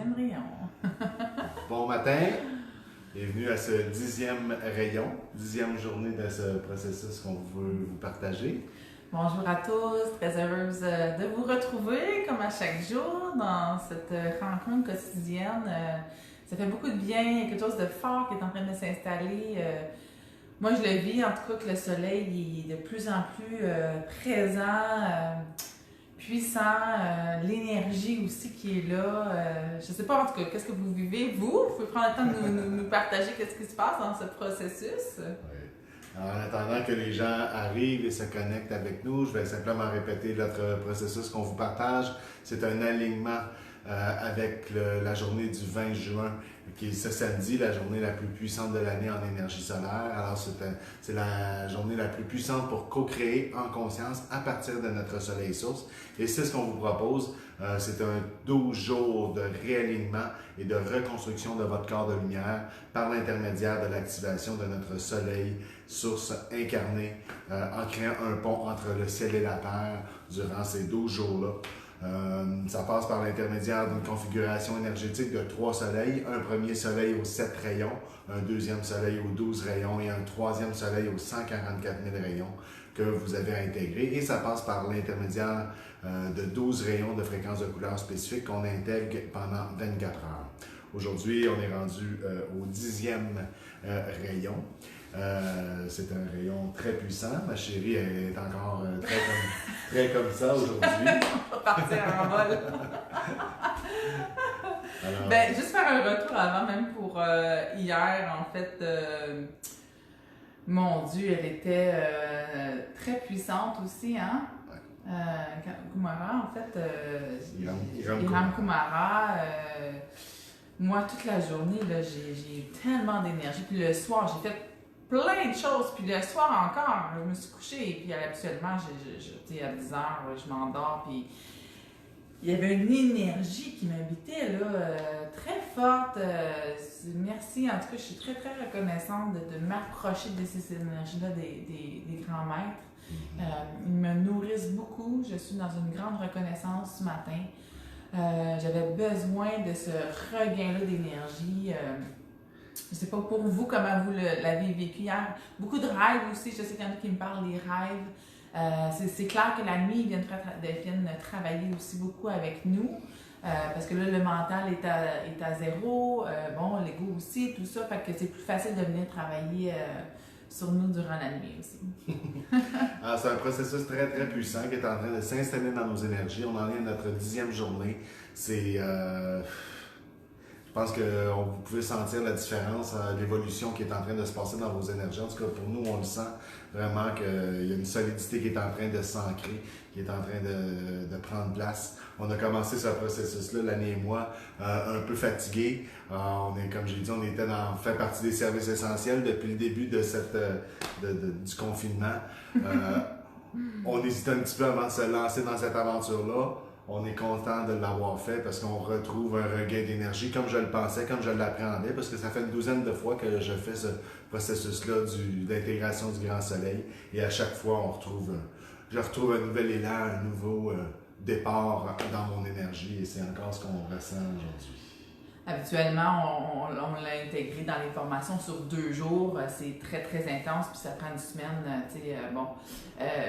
10e rayon. Bon matin, bienvenue à ce 10e rayon, 10e journée de ce processus qu'on veut vous partager. Bonjour à tous, très heureuse de vous retrouver comme à chaque jour dans cette rencontre quotidienne. Ça fait beaucoup de bien, il y a quelque chose de fort qui est en train de s'installer. Moi, je le vis en tout cas que le soleil il est de plus en plus présent, puissant, l'énergie aussi qui est là. Je ne sais pas en tout cas, qu'est-ce que vous vivez, vous? Vous pouvez prendre le temps de nous partager qu'est-ce qui se passe dans ce processus. Oui. Alors, en attendant que les gens arrivent et se connectent avec nous, je vais simplement répéter notre processus qu'on vous partage. C'est un alignement avec la journée du 20 juin, qui est ce samedi, la journée la plus puissante de l'année en énergie solaire. Alors, c'est la journée la plus puissante pour co-créer en conscience à partir de notre soleil source. Et c'est ce qu'on vous propose. C'est un 12 jours de réalignement et de reconstruction de votre corps de lumière par l'intermédiaire de l'activation de notre soleil source incarné en créant un pont entre le ciel et la terre durant ces 12 jours-là. Ça passe par l'intermédiaire d'une configuration énergétique de 3 soleils, un premier soleil aux 7 rayons, un deuxième soleil aux 12 rayons et un troisième soleil aux 144 000 rayons que vous avez intégrés. Et ça passe par l'intermédiaire de 12 rayons de fréquence de couleur spécifique qu'on intègre pendant 24 heures. Aujourd'hui, on est rendu au 10e rayon. C'est un rayon très puissant. Ma chérie est encore très comme ça aujourd'hui. On va partir en vol. Alors, Ben, juste faire un retour avant, même pour hier, en fait, mon Dieu, elle était très puissante aussi, hein? Kumara, en fait, Hiram Kumara, moi, toute la journée, là, j'ai eu tellement d'énergie. Puis le soir, j'ai fait plein de choses. Puis le soir encore, je me suis couchée. Et puis habituellement, à 10 heures, je m'endors. Puis il y avait une énergie qui m'habitait là, très forte. Merci. En tout cas, je suis très, très reconnaissante de m'approcher de ces énergies-là des grands maîtres. Ils me nourrissent beaucoup. Je suis dans une grande reconnaissance ce matin. J'avais besoin de ce regain-là d'énergie. Je ne sais pas pour vous comment vous l'avez vécu hier. Beaucoup de rêves aussi. Je sais qu'il y en a qui me parlent des rêves. C'est clair que la nuit, ils viennent travailler aussi beaucoup avec nous. Parce que là, le mental est à zéro. Bon, l'ego aussi, tout ça. Fait que c'est plus facile de venir travailler sur nous durant la nuit aussi. Alors, c'est un processus très, très puissant qui est en train de s'installer dans nos énergies. On en est à notre 10e journée. Je pense que vous pouvez sentir la différence, l'évolution qui est en train de se passer dans vos énergies. En tout cas, pour nous, on le sent vraiment qu'il y a une solidité qui est en train de s'ancrer, qui est en train de prendre place. On a commencé ce processus-là, l'année et moi, un peu fatigué. Comme j'ai dit, on fait partie des services essentiels depuis le début de du confinement. On hésitait un petit peu avant de se lancer dans cette aventure-là. On est content de l'avoir fait parce qu'on retrouve un regain d'énergie comme je le pensais, comme je l'appréhendais, parce que ça fait une douzaine de fois que je fais ce processus-là d'intégration du grand soleil. Et à chaque fois, je retrouve un nouvel élan, un nouveau départ dans mon énergie. Et c'est encore ce qu'on ressent aujourd'hui. Habituellement, on l'a intégré dans les formations sur 2 jours. C'est très, très intense, puis ça prend une semaine,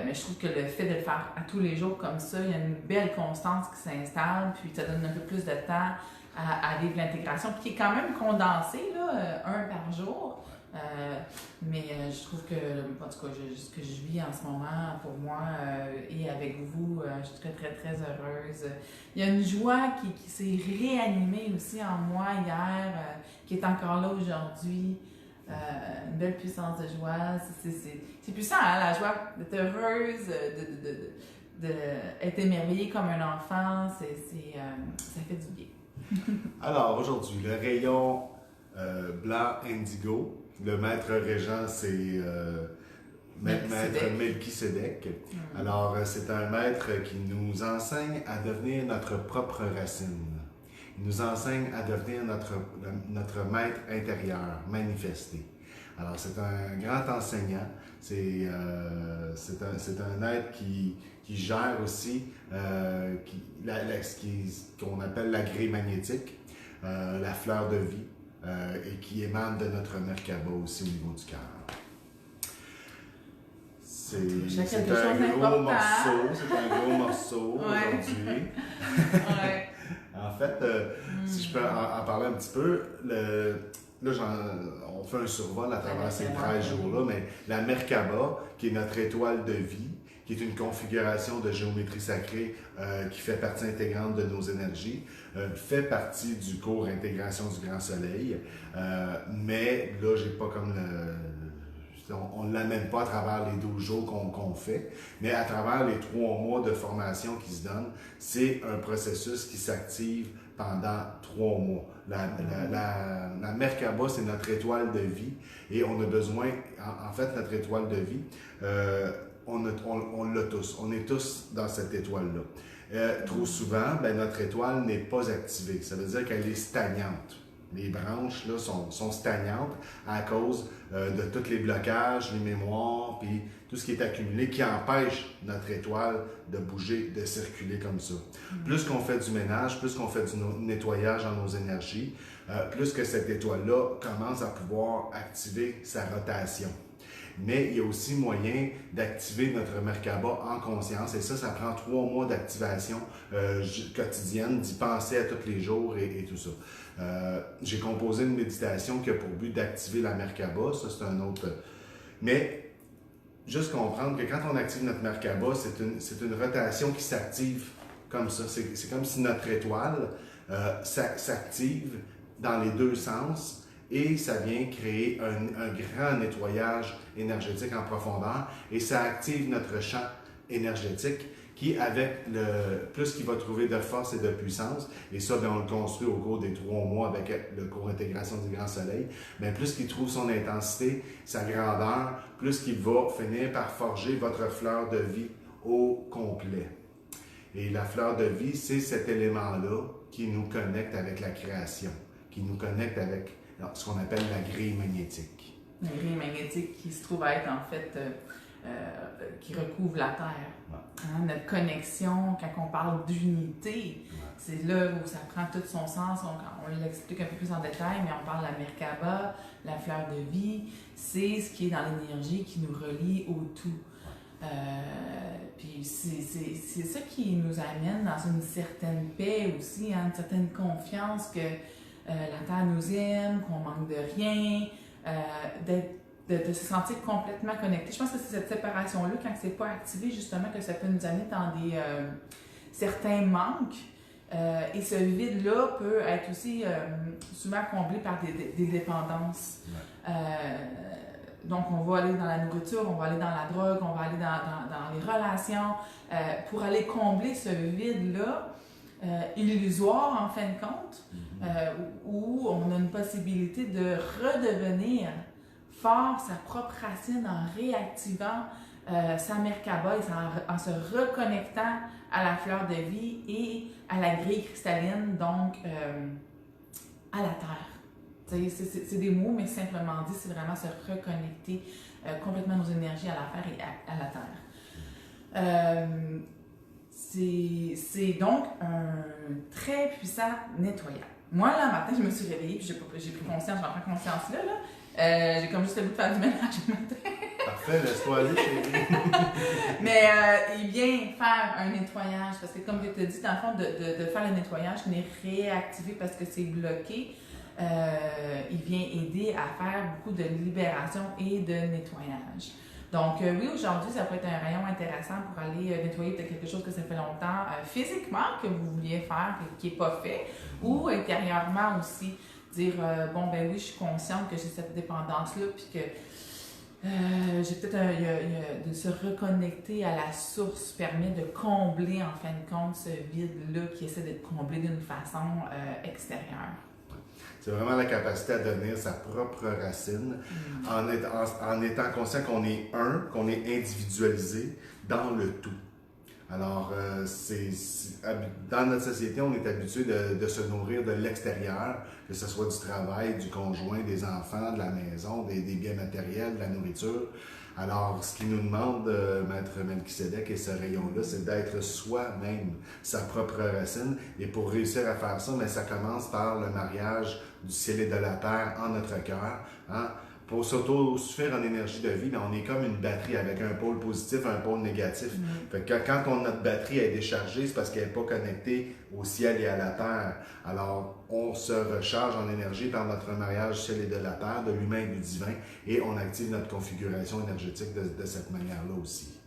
mais je trouve que le fait de le faire à tous les jours comme ça, il y a une belle constance qui s'installe, puis ça donne un peu plus de temps à vivre l'intégration, puis qui est quand même condensé, là, un par jour. Mais je trouve que, en tout cas, ce que je vis en ce moment, pour moi et avec vous, je suis très, très, très heureuse. Il y a une joie qui s'est réanimée aussi en moi hier, qui est encore là aujourd'hui. Une belle puissance de joie. C'est puissant, hein, la joie d'être heureuse, d'être émerveillée comme un enfant. Ça fait du bien. Alors, aujourd'hui, le rayon blanc indigo. Le maître régent, c'est maître Melchisédek. Alors, c'est un maître qui nous enseigne à devenir notre propre racine. Il nous enseigne à devenir notre maître intérieur, manifesté. Alors, c'est un grand enseignant. C'est un être qui gère aussi ce qu'on appelle la grille magnétique. la fleur de vie, et qui émane de notre Merkaba aussi au niveau du cœur. C'est un gros morceau aujourd'hui. Ouais. En fait, si je peux en parler un petit peu, là, on fait un survol à travers ces 13 jours-là, mais la Merkaba, qui est notre étoile de vie, qui est une configuration de géométrie sacrée qui fait partie intégrante de nos énergies, fait partie du cours Intégration du Grand Soleil, mais là, j'ai pas comme on ne l'amène pas à travers les 12 jours qu'on fait, mais à travers les 3 mois de formation qui se donnent, c'est un processus qui s'active pendant 3 mois. La Merkaba, c'est notre étoile de vie et on a besoin, en fait, notre étoile de vie, on l'a tous. On est tous dans cette étoile-là. Trop souvent, notre étoile n'est pas activée. Ça veut dire qu'elle est stagnante. Les branches là, sont stagnantes à cause de tous les blocages, les mémoires, puis tout ce qui est accumulé qui empêche notre étoile de bouger, de circuler comme ça. Plus qu'on fait du ménage, plus qu'on fait du nettoyage dans nos énergies, plus que cette étoile-là commence à pouvoir activer sa rotation. Mais il y a aussi moyen d'activer notre Merkaba en conscience et ça prend 3 mois d'activation quotidienne, d'y penser à tous les jours et tout ça. J'ai composé une méditation qui a pour but d'activer la Merkaba, ça c'est un autre... Mais juste comprendre que quand on active notre Merkaba, c'est une rotation qui s'active comme ça. C'est comme si notre étoile s'active dans les 2 sens. Et ça vient créer un grand nettoyage énergétique en profondeur et ça active notre champ énergétique qui, avec plus qu'il va trouver de force et de puissance, et ça, on le construit au cours des 3 mois avec le cours Intégration du Grand Soleil, mais plus qu'il trouve son intensité, sa grandeur, plus qu'il va finir par forger votre fleur de vie au complet. Et la fleur de vie, c'est cet élément-là qui nous connecte avec la création, qui nous connecte avec ce qu'on appelle la grille magnétique. La grille magnétique qui se trouve être en fait, qui recouvre la Terre. Ouais. Hein, notre connexion, quand on parle d'unité, c'est là où ça prend tout son sens. On l'explique un peu plus en détail, mais on parle de la Merkaba, la fleur de vie, c'est ce qui est dans l'énergie qui nous relie au tout. Puis c'est ça qui nous amène dans une certaine paix aussi, hein, une certaine confiance que la Terre nous aime, qu'on manque de rien, de se sentir complètement connecté. Je pense que c'est cette séparation-là, quand c'est pas activé, justement, que ça peut nous amener dans certains manques. Et ce vide-là peut être aussi souvent comblé par des dépendances. Donc, on va aller dans la nourriture, on va aller dans la drogue, on va aller dans les relations pour aller combler ce vide-là. Illusoire en fin de compte, où on a une possibilité de redevenir fort sa propre racine en réactivant sa Merkaba et en se reconnectant à la fleur de vie et à la grille cristalline, donc à la Terre. C'est des mots, mais simplement dit, c'est vraiment se reconnecter complètement nos énergies à la Terre et à la Terre. C'est donc un très puissant nettoyant. Moi, là, matin, je me suis réveillée, puis j'ai pris conscience, j'en prends conscience là. J'ai comme juste le goût de faire du ménage le matin. Parfait, laisse-toi aller, chérie. Mais il vient faire un nettoyage, parce que comme je te dis, dans le fond, de faire le nettoyage, venir réactiver parce que c'est bloqué, il vient aider à faire beaucoup de libération et de nettoyage. Donc oui, aujourd'hui, ça peut être un rayon intéressant pour aller nettoyer peut-être quelque chose que ça fait longtemps physiquement que vous vouliez faire et qui n'est pas fait, ou intérieurement aussi, dire bon ben oui, je suis consciente que j'ai cette dépendance-là, puis que j'ai peut-être de se reconnecter à la source permet de combler en fin de compte ce vide-là qui essaie d'être comblé d'une façon extérieure. C'est vraiment la capacité à devenir sa propre racine en étant conscient qu'on est qu'on est individualisé dans le tout. Alors, dans notre société, on est habitué de se nourrir de l'extérieur, que ce soit du travail, du conjoint, des enfants, de la maison, des biens matériels, de la nourriture, Alors, ce qu'il nous demande, Maître Melchisedec et ce rayon-là, c'est d'être soi-même, sa propre racine. Et pour réussir à faire ça, mais ça commence par le mariage du ciel et de la terre en notre cœur. Hein? Pour s'auto-suffire en énergie de vie, on est comme une batterie avec un pôle positif, un pôle négatif. Fait que quand notre batterie est déchargée, c'est parce qu'elle n'est pas connectée au ciel et à la terre. Alors, on se recharge en énergie par notre mariage du ciel et de la terre, de l'humain et du divin, et on active notre configuration énergétique de cette manière-là aussi.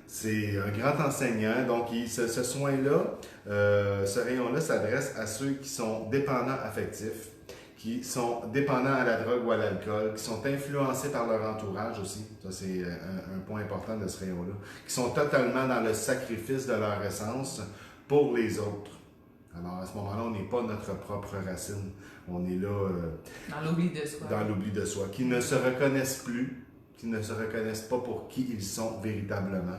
C'est un grand enseignant, donc ce soin-là, ce rayon-là s'adresse à ceux qui sont dépendants affectifs, qui sont dépendants à la drogue ou à l'alcool, qui sont influencés par leur entourage aussi, ça c'est un point important de ce rayon-là, qui sont totalement dans le sacrifice de leur essence pour les autres. Alors à ce moment-là, on n'est pas notre propre racine, on est là... dans l'oubli de soi. Dans l'oubli de soi, qui ne se reconnaissent plus, qui ne se reconnaissent pas pour qui ils sont véritablement,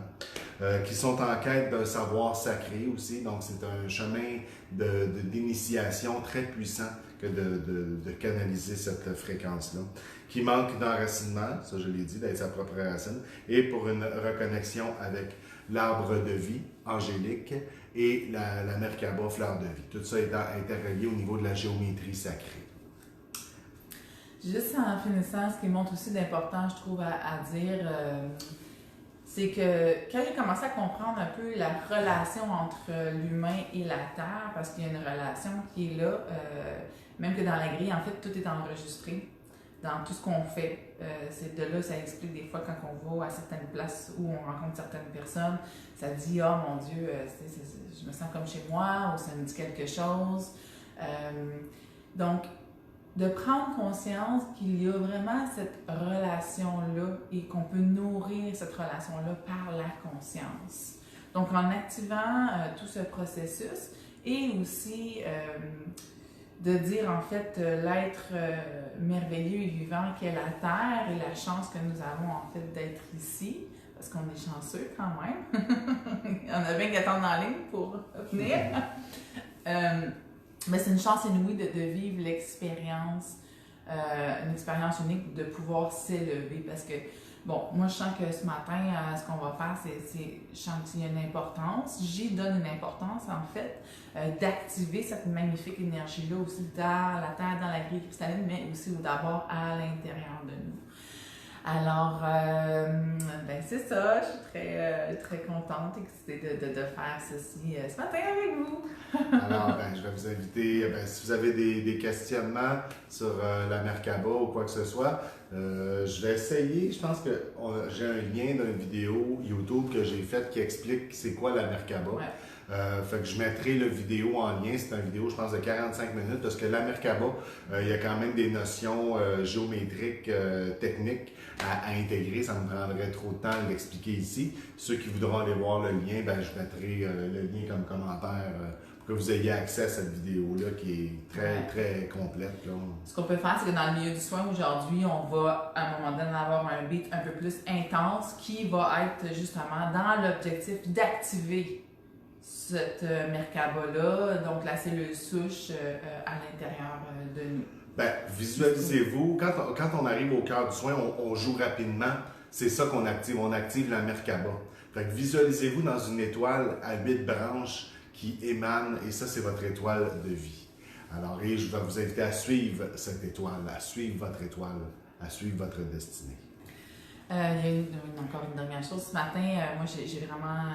qui sont en quête d'un savoir sacré aussi, donc c'est un chemin d'initiation très puissant que de canaliser cette fréquence-là, qui manque d'enracinement, ça je l'ai dit, d'être sa propre racine, et pour une reconnexion avec l'arbre de vie angélique et la Merkaba, fleur de vie. Tout ça étant interrelié au niveau de la géométrie sacrée. Juste en finissant, ce qui montre aussi d'important, je trouve, à dire, c'est que quand j'ai commencé à comprendre un peu la relation entre l'humain et la Terre, parce qu'il y a une relation qui est là, même que dans la grille, en fait, tout est enregistré dans tout ce qu'on fait. C'est de là, ça explique des fois quand on va à certaines places où on rencontre certaines personnes, ça dit « Ah, mon Dieu, je me sens comme chez moi » ou « ça me dit quelque chose ». Donc, de prendre conscience qu'il y a vraiment cette relation-là et qu'on peut nourrir cette relation-là par la conscience. Donc, en activant tout ce processus et aussi de dire en fait l'être merveilleux et vivant qu'est la Terre et la chance que nous avons en fait d'être ici, parce qu'on est chanceux quand même. Il y en a bien qui attendent en ligne pour venir. Mais c'est une chance inouïe de vivre l'expérience, une expérience unique, de pouvoir s'élever. Parce que, bon, moi je sens que ce matin, ce qu'on va faire, je sens qu'il y a une importance. J'y donne une importance, en fait, d'activer cette magnifique énergie-là aussi dans la Terre, dans la grille cristalline, mais aussi d'abord à l'intérieur de nous. Alors, ben c'est ça, je suis très contente, excitée de faire ceci ce matin avec vous. Alors, ben, je vais vous inviter, si vous avez des questionnements sur la Merkaba ou quoi que ce soit, je vais essayer, je pense que j'ai un lien d'une vidéo YouTube que j'ai faite qui explique c'est quoi la Merkaba. Ouais. Fait que je mettrai la vidéo en lien, c'est une vidéo je pense de 45 minutes parce que la Merkaba, il y a quand même des notions géométriques, techniques à intégrer, ça me prendrait trop de temps de l'expliquer ici. Ceux qui voudront aller voir le lien, ben, je mettrai le lien comme commentaire pour que vous ayez accès à cette vidéo-là qui est très complète. Là. Ce qu'on peut faire, c'est que dans le milieu du soin aujourd'hui, on va à un moment donné avoir un beat un peu plus intense qui va être justement dans l'objectif d'activer cette Merkaba-là, donc la cellule souche à l'intérieur de nous. Ben, visualisez-vous, quand on arrive au cœur du soin, on joue rapidement, c'est ça qu'on active, on active la Merkaba. Fait que visualisez-vous dans une étoile à 8 branches qui émane, et ça c'est votre étoile de vie. Alors, et je vais vous inviter à suivre cette étoile, à suivre votre étoile, à suivre votre destinée. Il y a encore une dernière chose. Ce matin, moi, j'ai vraiment...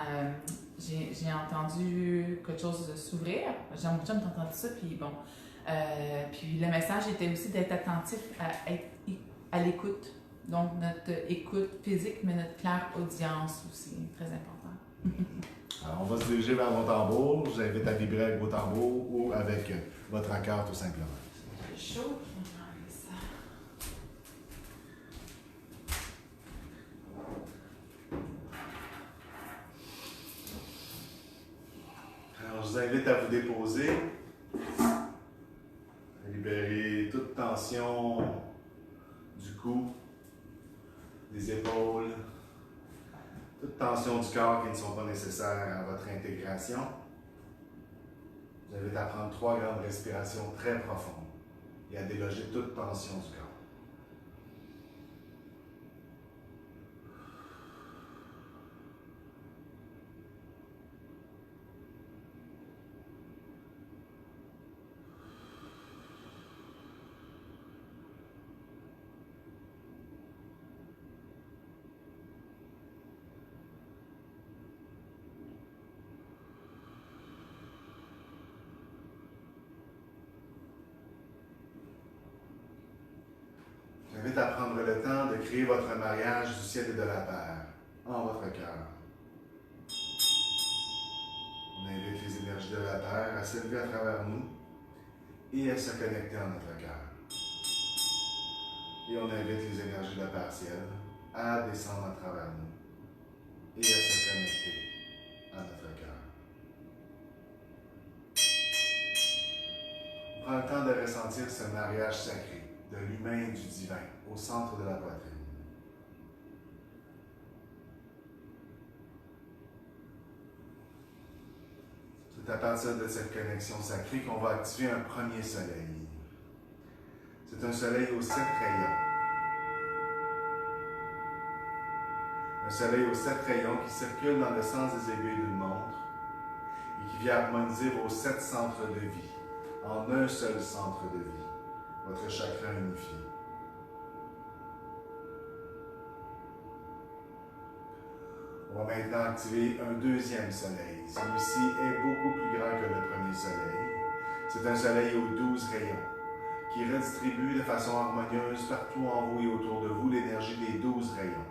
j'ai entendu quelque chose s'ouvrir. J'ai entendu ça, puis bon... puis le message était aussi d'être attentif à l'écoute. Donc, notre écoute physique, mais notre claire audience aussi, très important. Alors, on va se diriger vers vos tambours. Je vous invite à vibrer avec vos tambours ou avec votre accord, tout simplement. C'est chaud. Alors, je vous invite à vous déposer. Libérer toute tension du cou, des épaules, toute tension du corps qui ne sont pas nécessaires à votre intégration. Je vous invite à prendre 3 grandes respirations très profondes et à déloger toute tension du corps. invite à prendre le temps de créer votre mariage du ciel et de la terre en votre cœur. On invite les énergies de la terre à s'élever à travers nous et à se connecter en notre cœur. Et on invite les énergies de la terre ciel à descendre à travers nous et à se connecter à notre cœur. Prends le temps de ressentir ce mariage sacré de l'humain et du divin au centre de la poitrine. C'est à partir de cette connexion sacrée qu'on va activer un premier soleil. C'est un soleil aux 7 rayons. Un soleil aux 7 rayons qui circule dans le sens des aiguilles d'une montre et qui vient harmoniser vos 7 centres de vie en un seul centre de vie, votre chakra unifié. On va maintenant activer un deuxième soleil. Celui-ci est beaucoup plus grand que le premier soleil. C'est un soleil aux 12 rayons qui redistribue de façon harmonieuse partout en vous et autour de vous l'énergie des 12 rayons.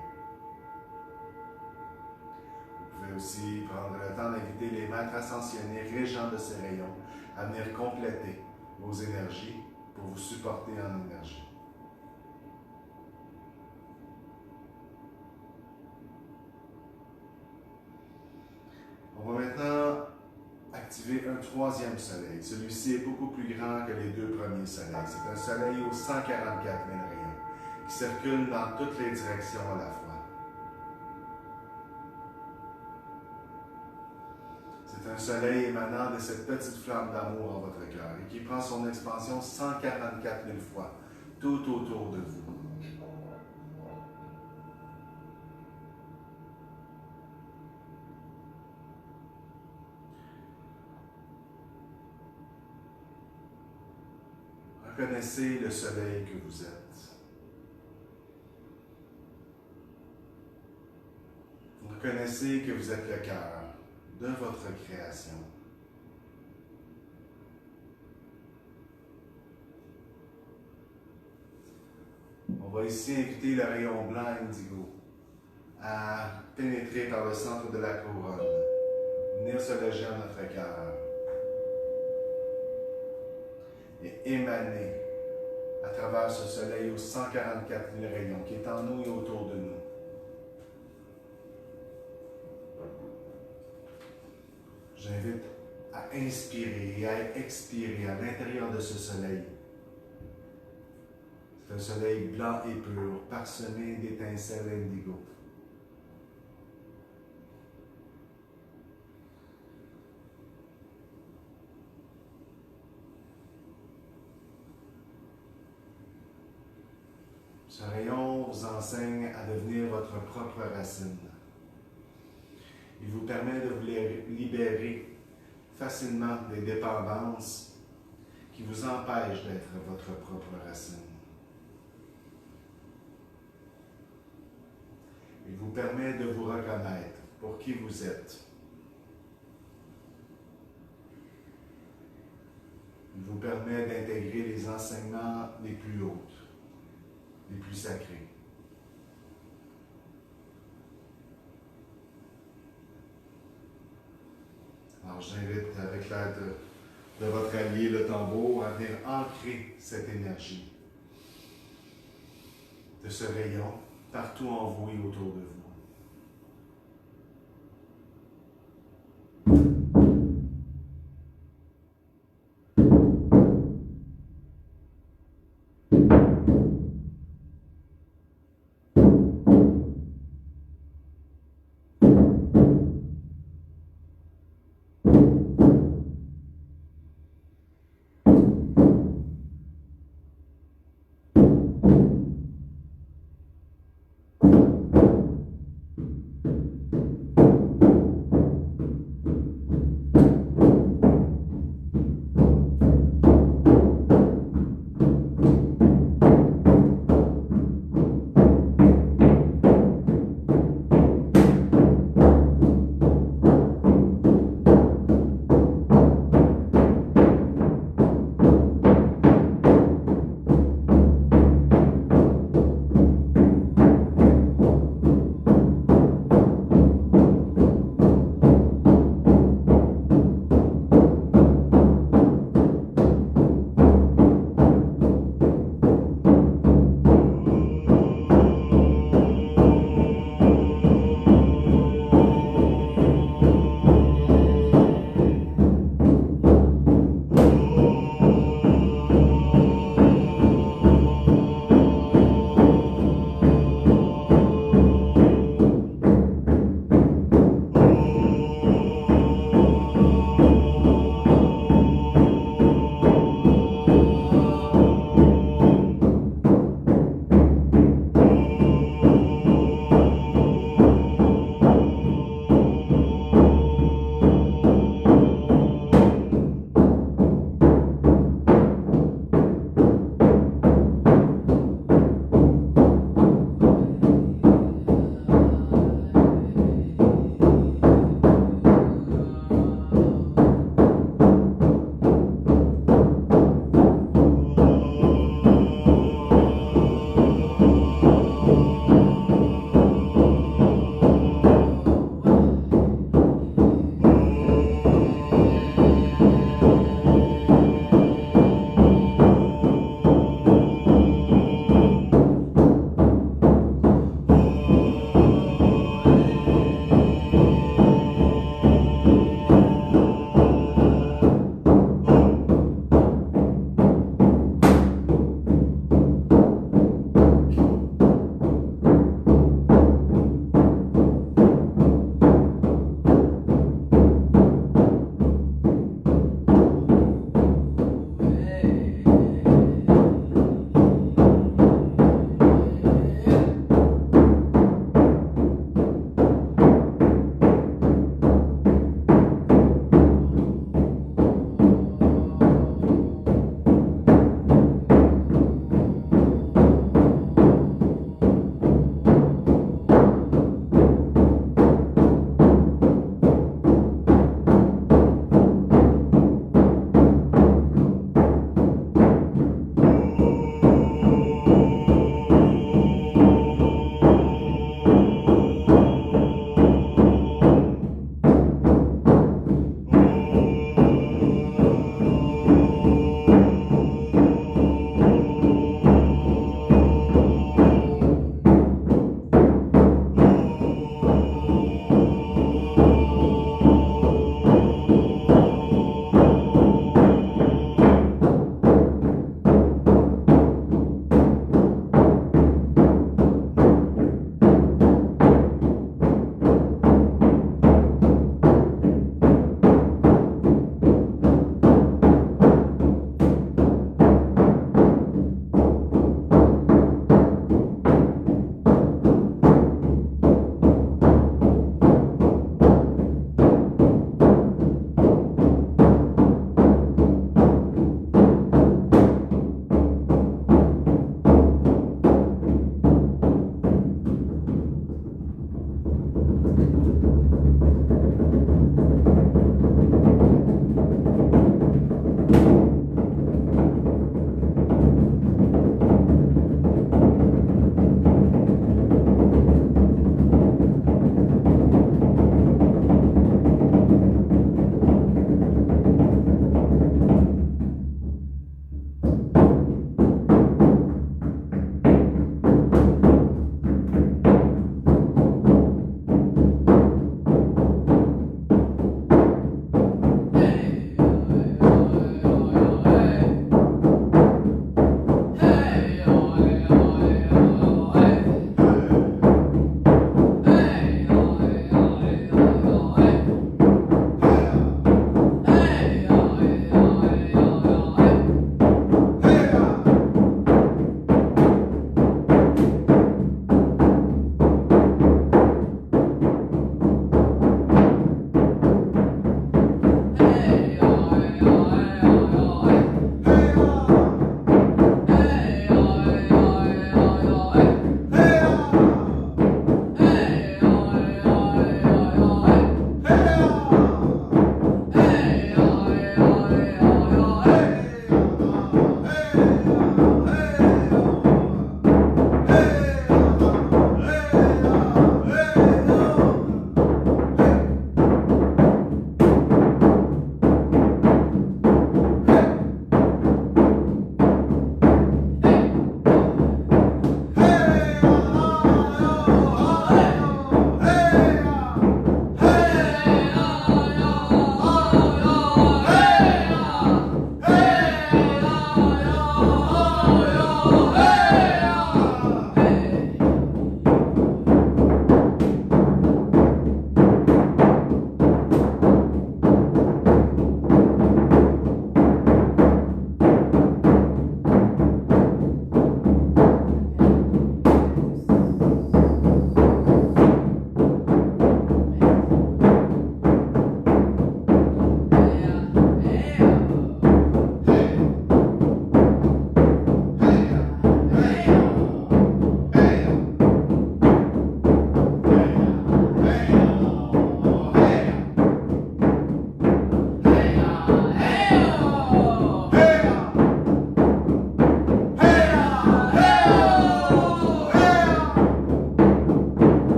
Vous pouvez aussi prendre le temps d'inviter les maîtres ascensionnés régents de ces rayons à venir compléter vos énergies pour vous supporter en énergie. On va maintenant activer un troisième soleil. Celui-ci est beaucoup plus grand que les deux premiers soleils. C'est un soleil aux 144 000 rayons qui circule dans toutes les directions à la fois. C'est un soleil émanant de cette petite flamme d'amour en votre cœur et qui prend son expansion 144 000 fois tout autour de vous. Reconnaissez le soleil que vous êtes. Reconnaissez que vous êtes le cœur de votre création. On va ici inviter le rayon blanc indigo à pénétrer par le centre de la couronne, venir se loger en notre cœur et émaner à travers ce soleil aux 144 000 rayons qui est en nous et autour de nous. J'invite à inspirer et à expirer à l'intérieur de ce soleil. C'est un soleil blanc et pur, parsemé d'étincelles indigo. Ce rayon vous enseigne à devenir votre propre racine. Il vous permet de vous libérer facilement des dépendances qui vous empêchent d'être votre propre racine. Il vous permet de vous reconnaître pour qui vous êtes. Il vous permet d'intégrer les enseignements les plus hauts, les plus sacrés. Alors j'invite avec l'aide de votre allié, le tambour, à venir ancrer cette énergie de ce rayon partout en vous et autour de vous.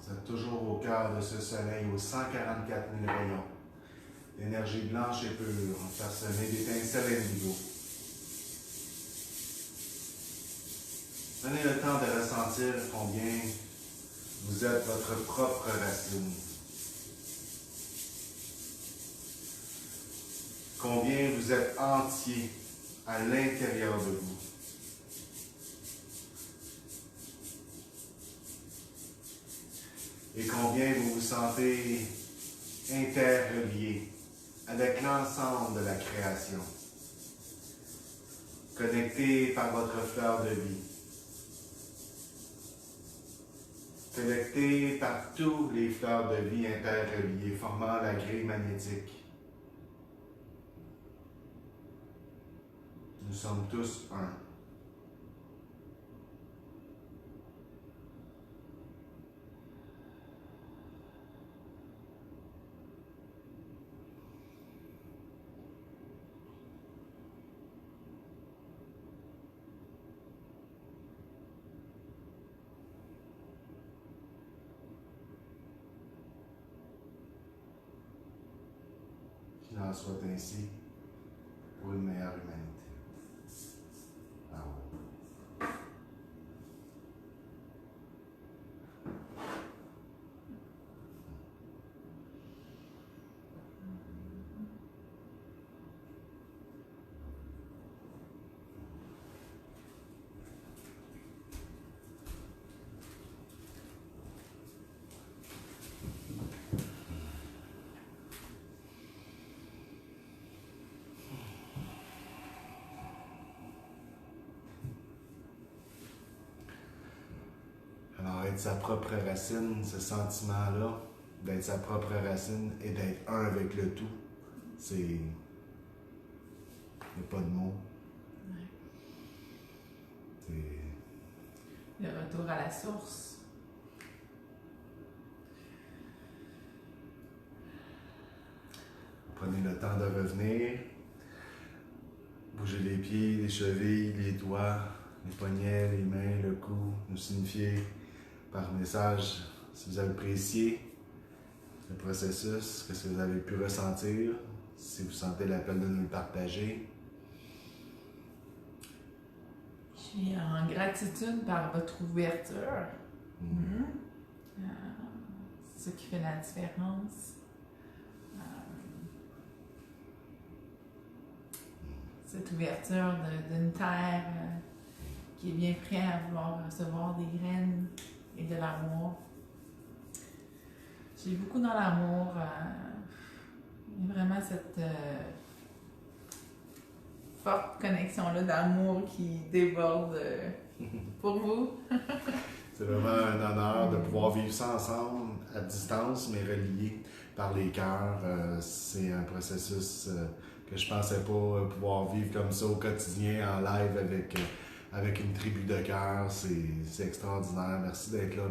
Vous êtes toujours au cœur de ce soleil aux 144 000 rayons. L'énergie blanche et pure, parsemée d'étincelles indigo. Prenez le temps de ressentir combien vous êtes votre propre racine. Combien vous êtes entier à l'intérieur de vous. Et combien vous vous sentez interrelié avec l'ensemble de la création. Connecté par votre fleur de vie. Connecté par tous les fleurs de vie interreliées, formant la grille magnétique. Nous sommes tous un. Qu'il en soit ainsi pour une meilleure humanité. Alors, être sa propre racine, ce sentiment-là, d'être sa propre racine et d'être un avec le tout, c'est... Il n'y a pas de mots. Ouais. C'est... Le retour à la source. Prenez le temps de revenir. Bougez les pieds, les chevilles, les doigts, les poignets, les mains, le cou. Nous signifier par message si vous avez apprécié le processus, qu'est-ce que vous avez pu ressentir, si vous sentez l'appel de nous le partager. Je suis en gratitude par votre ouverture. C'est ce qui fait la différence. Cette ouverture d'une terre qui est bien prête à vouloir recevoir des graines et de l'amour. J'ai beaucoup dans l'amour. Il y a vraiment cette forte connexion-là d'amour qui déborde pour vous. C'est vraiment un honneur de pouvoir vivre ça ensemble, à distance, mais reliés par les cœurs. C'est un processus que je pensais pas pouvoir vivre comme ça au quotidien, en live avec une tribu de cœur. C'est extraordinaire. Merci d'être là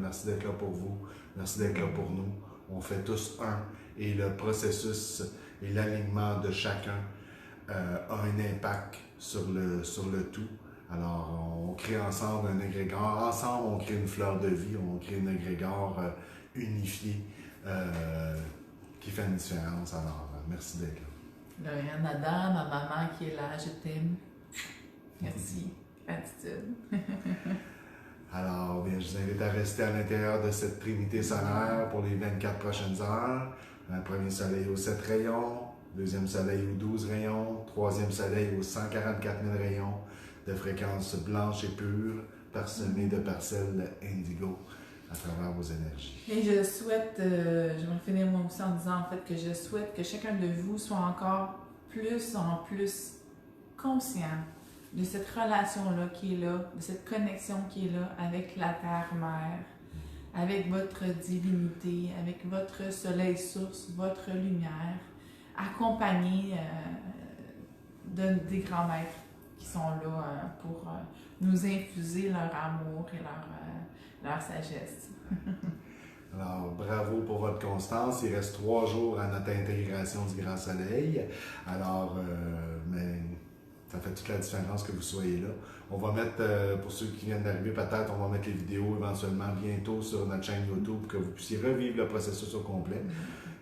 pour vous, merci d'être là pour nous. On fait tous un et le processus et l'alignement de chacun a un impact sur le tout. Alors, on crée ensemble un égrégore. Ensemble, on crée une fleur de vie, on crée un égrégore unifié qui fait une différence. Alors, merci d'être là. Lauriane Adam, ma maman qui est là, je t'aime. Merci. Gratitude. Alors, bien, je vous invite à rester à l'intérieur de cette trinité solaire pour les 24 prochaines heures. Un premier soleil aux 7 rayons, deuxième soleil aux 12 rayons, troisième soleil aux 144 000 rayons de fréquence blanche et pure, parsemée de parcelles indigo à travers vos énergies. Et je souhaite, je vais finir moi aussi en disant en fait que je souhaite que chacun de vous soit encore plus en plus conscient de cette relation-là qui est là, de cette connexion qui est là avec la Terre-Mère, avec votre divinité, avec votre soleil source, votre lumière, accompagné des grands maîtres qui sont là pour nous infuser leur amour et leur sagesse. Alors, bravo pour votre constance. Il reste 3 jours à notre intégration du Grand Soleil. Alors, mais ça fait toute la différence que vous soyez là. On va mettre, pour ceux qui viennent d'arriver, peut-être, on va mettre les vidéos éventuellement bientôt sur notre chaîne YouTube pour que vous puissiez revivre le processus au complet.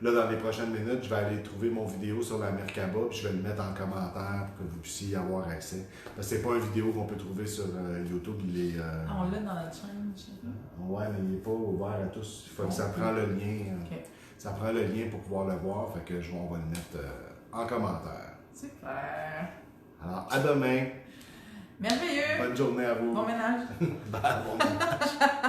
Là, dans les prochaines minutes, je vais aller trouver mon vidéo sur la Merkaba, puis je vais le mettre en commentaire pour que vous puissiez y avoir accès. Parce que c'est pas une vidéo qu'on peut trouver sur YouTube. Il est, on l'a dans notre chaîne, je sais pas. Ouais, mais il n'est pas ouvert à tous. Il faut que ça prend le lien. Ça prend le lien pour pouvoir le voir, fait que on va le mettre en commentaire. Super! Alors, à demain! Merveilleux! Bonne journée à vous! Bon ménage! Bon ménage!